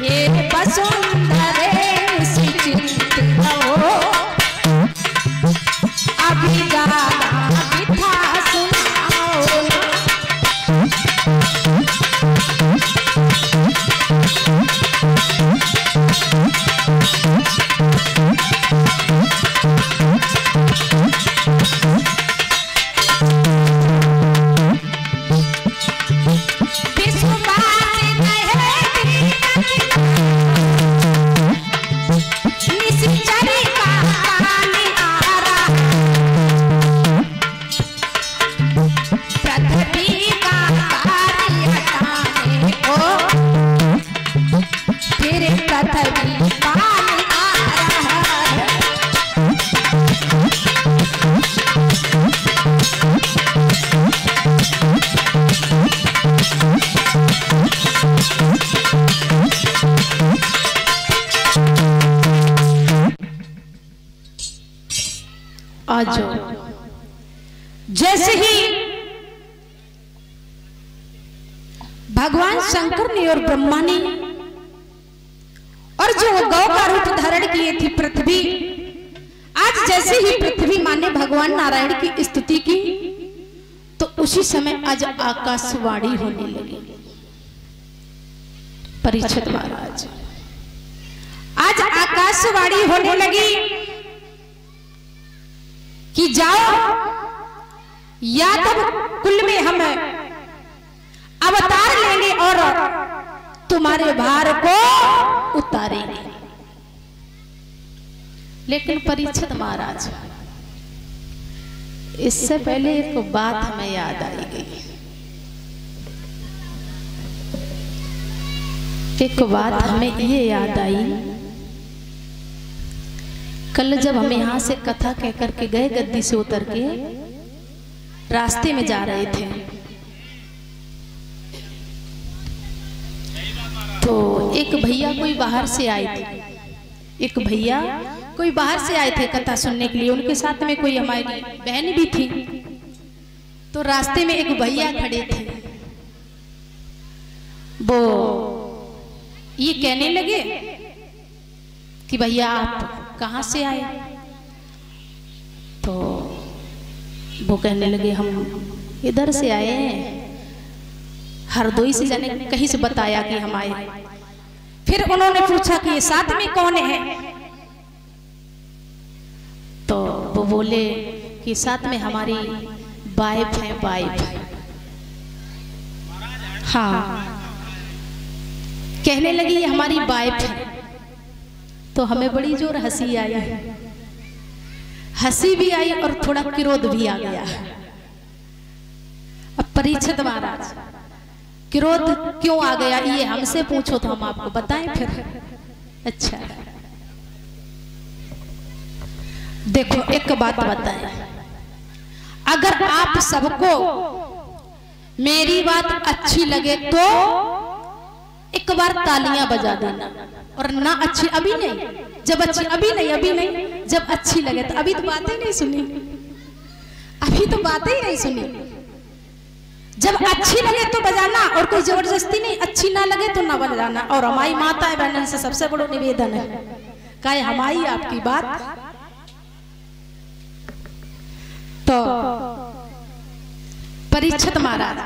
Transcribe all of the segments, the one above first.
हे वसुंधरे निश्चिंत रहो, अभी गाना बिठा सुनाओ। आज जैसे ही भगवान शंकर ने और ब्रह्मा ने और जो गौ का रूप धारण किए थी पृथ्वी, आज जैसे ही पृथ्वी माँ ने भगवान नारायण की स्तुति की तो उसी समय आज आकाशवाणी होने लगी। परीक्षित महाराज, आज आकाशवाणी होने लगी कि जाओ यादव कुल में हम अवतार लेंगे और तुम्हारे भार को उतारेंगे। लेकिन परीक्षित महाराज, इससे पहले एक बात हमें याद आई गई। एक बात हमें ये याद आई, कल जब हम यहाँ से कथा कह करके गए, गद्दी से उतर के रास्ते में जा रहे थे तो एक भैया कोई बाहर से आए थे, एक भैया कोई बाहर से आए थे कथा सुनने के लिए। उनके साथ में कोई हमारी बहन भी थी। तो रास्ते में एक भैया खड़े थे, वो ये कहने लगे कि भैया आप कहाँ से आए? तो वो कहने लगे हम इधर से आए हैं, हरदोई से, जाने कहीं से बताया कि हम आए। फिर उन्होंने पूछा कि ये साथ में कौन है? तो वो बोले कि साथ में हमारी वाइफ है, वाइफ। हाँ, कहने लगी ये हमारी वाइफ है। तो हमें बड़ी जोर हंसी आई, हंसी भी आई और थोड़ा क्रोध भी आ गया। अब परीक्षित महाराज, क्रोध क्यों आ गया ये हमसे पूछो तो हम आपको बताएं फिर। अच्छा देखो, एक बात बताएं, अगर आप सबको मेरी बात अच्छी लगे तो एक बार तालियां बजा देना, और ना अच्छी अभी नहीं, जब अच्छी अभी नहीं, जब अच्छी लगे तो। अभी तो बातें नहीं सुनी, अभी तो बातें ही नहीं सुनी। जब अच्छी लगे तो बजाना, और कोई जबरदस्ती नहीं, अच्छी ना लगे तो ना बजाना। और हमारी माता बहन से सबसे बड़ा निवेदन है, कहे हमारी आपकी बात। तो परीक्षित महाराज,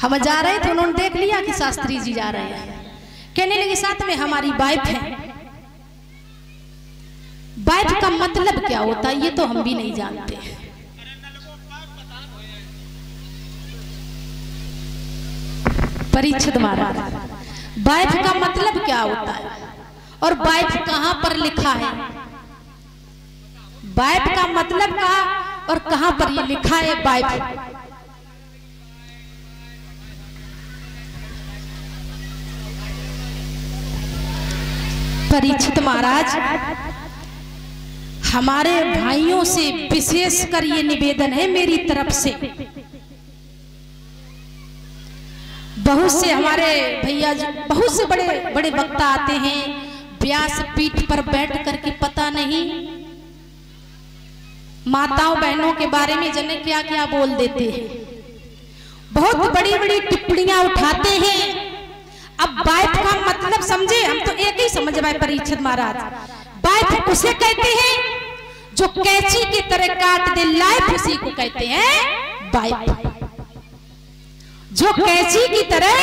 हम जा रहे थे, उन्होंने देख लिया कि शास्त्री जी जा रहे हैं, कहने लगे साथ में हमारी वाइफ है। वाइफ का मतलब क्या होता है ये तो हम भी नहीं जानते। परीक्षित महाराज, वाइफ का मतलब क्या होता है और वाइफ कहां पर लिखा है? वाइफ का मतलब कहा और कहां पर ये लिखा है वाइफ? परीक्षित महाराज, हमारे भाइयों से विशेषकर ये निवेदन है मेरी तरफ से। बहुत से हमारे भैया, बहुत से बड़े बड़े वक्ता आते हैं व्यास पीठ पर बैठ करके, पता नहीं माताओं बहनों के बारे में जने क्या क्या बोल देते हैं, बहुत बड़ी बड़ी टिप्पणियां उठाते हैं। अब वाइफ का है परीक्षित महाराज। वाइफ उसे कहते हैं जो कैंची की तरह काट दे लाइफ, उसी को कहते हैं वाइफ। जो कैंची की तरह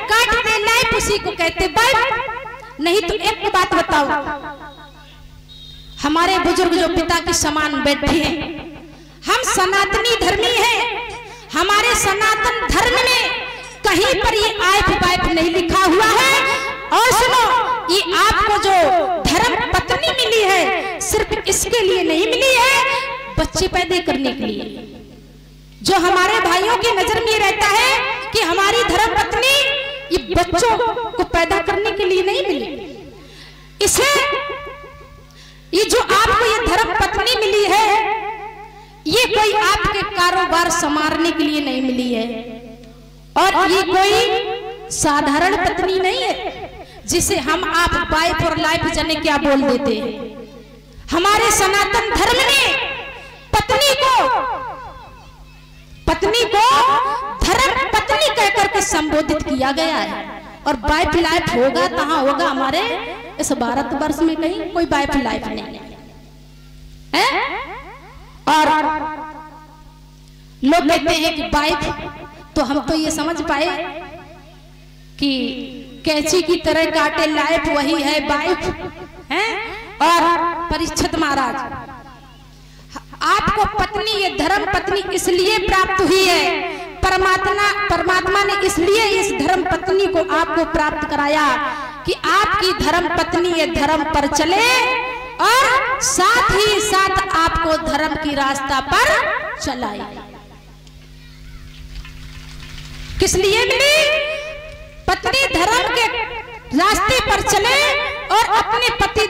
काट दे लाइफ, उसी को कहते वाइफ। नहीं तो एक बात बताओ, हमारे बुजुर्ग जो पिता के समान बैठे हैं, हम सनातनी धर्मी हैं, हमारे सनातन धर्म में कहीं पर ये आइफ वाइफ नहीं लिखा हुआ है। और सुनो, ये आपको जो धर्म पत्नी मिली है सिर्फ इसके लिए नहीं मिली है, बच्चे पैदा करने के लिए। जो हमारे भाइयों की नजर में रहता है कि हमारी धर्म पत्नी ये बच्चों को पैदा करने के लिए नहीं मिली, इसे ये जो आपको ये धर्म पत्नी मिली है, ये कोई आपके कारोबार संवारने के लिए नहीं मिली है। और ये कोई साधारण पत्नी नहीं है जिसे हम आप वाइफ और लाइफ जाने क्या बोल देते हैं। हमारे सनातन धर्म में पत्नी को धर्म पत्नी कहकर के संबोधित किया गया है। और वाइफ लाइफ होगा कहाँ होगा, हमारे इस भारतवर्ष में कहीं कोई वाइफ लाइफ नहीं है। और लोग कहते हैं कि वाइफ, तो हम तो ये समझ पाए कि कैंची की तरह काटे लाइफ वही है वाइफ है। और परीक्षित महाराज, आपको पत्नी, ये धर्म पत्नी इसलिए प्राप्त हुई है, परमात्मा ने इसलिए इस धर्म पत्नी को आपको प्राप्त कराया कि आपकी धर्म पत्नी ये धर्म पर चले और साथ ही साथ आपको धर्म की रास्ता पर चलाए। किस लिए मिली? पत्नी धर्म के रास्ते पर चले और अपने पति